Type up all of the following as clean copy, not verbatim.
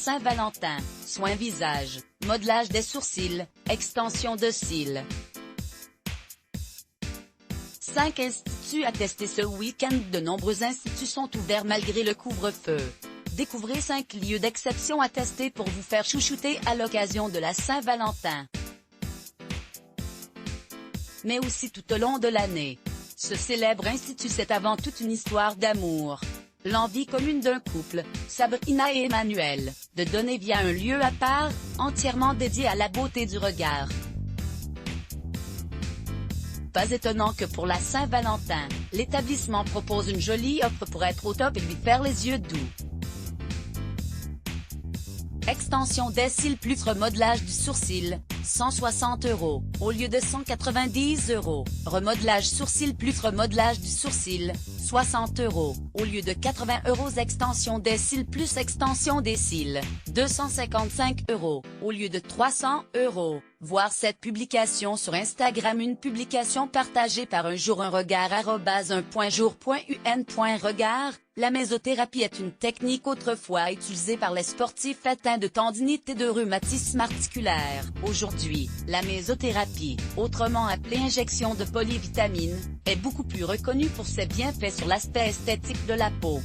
Saint-Valentin, soins visage, modelage des sourcils, extension de cils. 5 instituts à tester ce week-end. De nombreux instituts sont ouverts malgré le couvre-feu. Découvrez 5 lieux d'exception à tester pour vous faire chouchouter à l'occasion de la Saint-Valentin, mais aussi tout au long de l'année. Ce célèbre institut, c'est avant tout une histoire d'amour. L'envie commune d'un couple, Sabrina et Emmanuel, de donner vie à un lieu à part, entièrement dédié à la beauté du regard. Pas étonnant que pour la Saint-Valentin, l'établissement propose une jolie offre pour être au top et lui faire les yeux doux. Extension des cils plus remodelage du sourcil, 160 € au lieu de 190 €. Remodelage sourcil plus remodelage du sourcil, 60 € au lieu de 80 €. Extension des cils plus extension des cils, 255 € au lieu de 300 €. Voir cette publication sur Instagram. Une publication partagée par @unregard @1.jour.un.regard. La mésothérapie est une technique autrefois utilisée par les sportifs atteints de tendinite et de rhumatisme articulaire. Aujourd'hui, la mésothérapie, autrement appelée injection de polyvitamines, est beaucoup plus reconnue pour ses bienfaits sur l'aspect esthétique de la peau.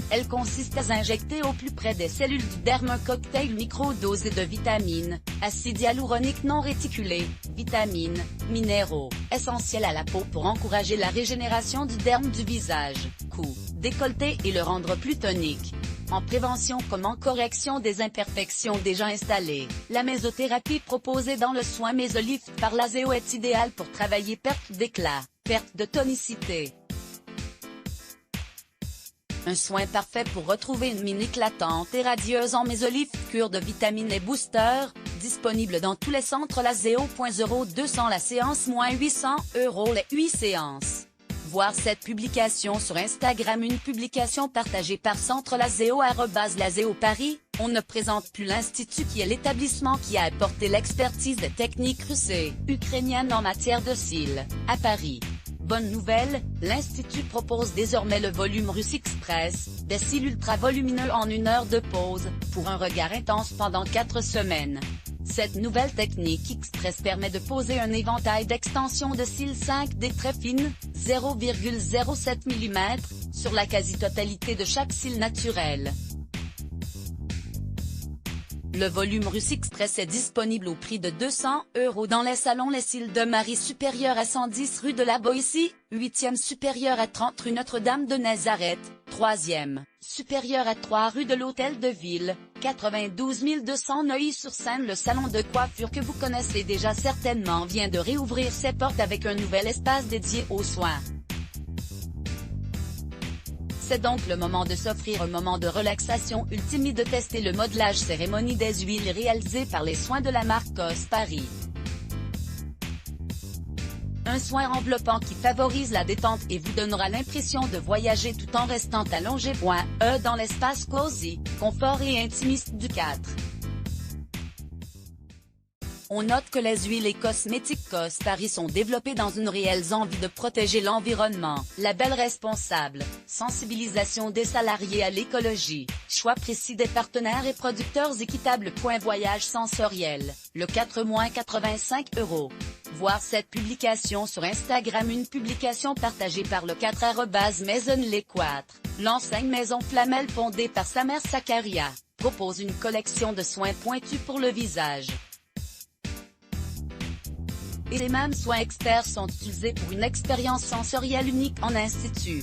Elle consiste à injecter au plus près des cellules du derme un cocktail micro-dosé de vitamines, acides hyaluroniques non réticulés, vitamines, minéraux, essentiels à la peau pour encourager la régénération du derme du visage, cou, décolleté et le rendre plus tonique. En prévention comme en correction des imperfections déjà installées, la mésothérapie proposée dans le soin Mésolift par Lazeo est idéale pour travailler perte d'éclat, perte de tonicité. Un soin parfait pour retrouver une mine éclatante et radieuse en Mésolift cure de vitamines et booster, disponible dans tous les centres Lazeo. 0200 la séance moins 800 € les 8 séances. Voir cette publication sur Instagram. Une publication partagée par Centre Lazeo @Lazeo Paris. On ne présente plus l'institut qui est l'établissement qui a apporté l'expertise des techniques russes et ukrainiennes en matière de cils, à Paris. Bonne nouvelle, l'Institut propose désormais le volume Russe Express, des cils ultra volumineux en 1 heure de pause, pour un regard intense pendant 4 semaines. Cette nouvelle technique Express permet de poser un éventail d'extensions de cils 5D très fines, 0,07 mm, sur la quasi-totalité de chaque cil naturel. Le volume Russe Express est disponible au prix de 200 € dans les salons Les Cils de Marie supérieur à 110 rue de la Boétie, 8e supérieur à 30 rue Notre-Dame de Nazareth, 3e, supérieur à 3 rue de l'Hôtel de Ville, 92 200 Neuilly-sur-Seine. Le salon de coiffure que vous connaissez déjà certainement vient de réouvrir ses portes avec un nouvel espace dédié aux soins. C'est donc le moment de s'offrir un moment de relaxation ultime et de tester le modelage cérémonie des huiles réalisé par les soins de la marque COS Paris. Un soin enveloppant qui favorise la détente et vous donnera l'impression de voyager tout en restant allongé. Dans l'espace cosy, confort et intimiste du 4. On note que les huiles et cosmétiques COS Paris sont développées dans une réelle envie de protéger l'environnement, label responsable, sensibilisation des salariés à l'écologie, choix précis des partenaires et producteurs équitables. Voyage sensoriel, le 4-85 €. Voir cette publication sur Instagram. Une publication partagée par le 4 @Maison les 4. L'enseigne Maison Flamel fondée par Samer Sakaria, propose une collection de soins pointus pour le visage. Et les mêmes soins experts sont utilisés pour une expérience sensorielle unique en institut.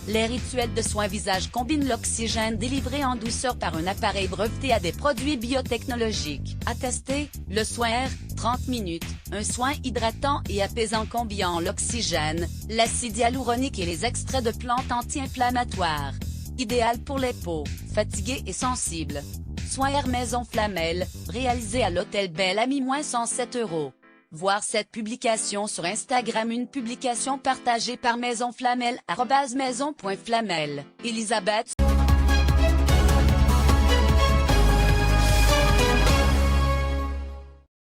Les rituels de soins visage combinent l'oxygène délivré en douceur par un appareil breveté à des produits biotechnologiques. À tester, le soin Air, 30 minutes, un soin hydratant et apaisant combinant l'oxygène, l'acide hyaluronique et les extraits de plantes anti-inflammatoires. Idéal pour les peaux fatiguées et sensibles. Soin Air Maison Flamel, réalisé à l'Hôtel Belle Amie. 107 €. Voir cette publication sur Instagram. Une publication partagée par Maison Flamel @maison.flamel. Elisabeth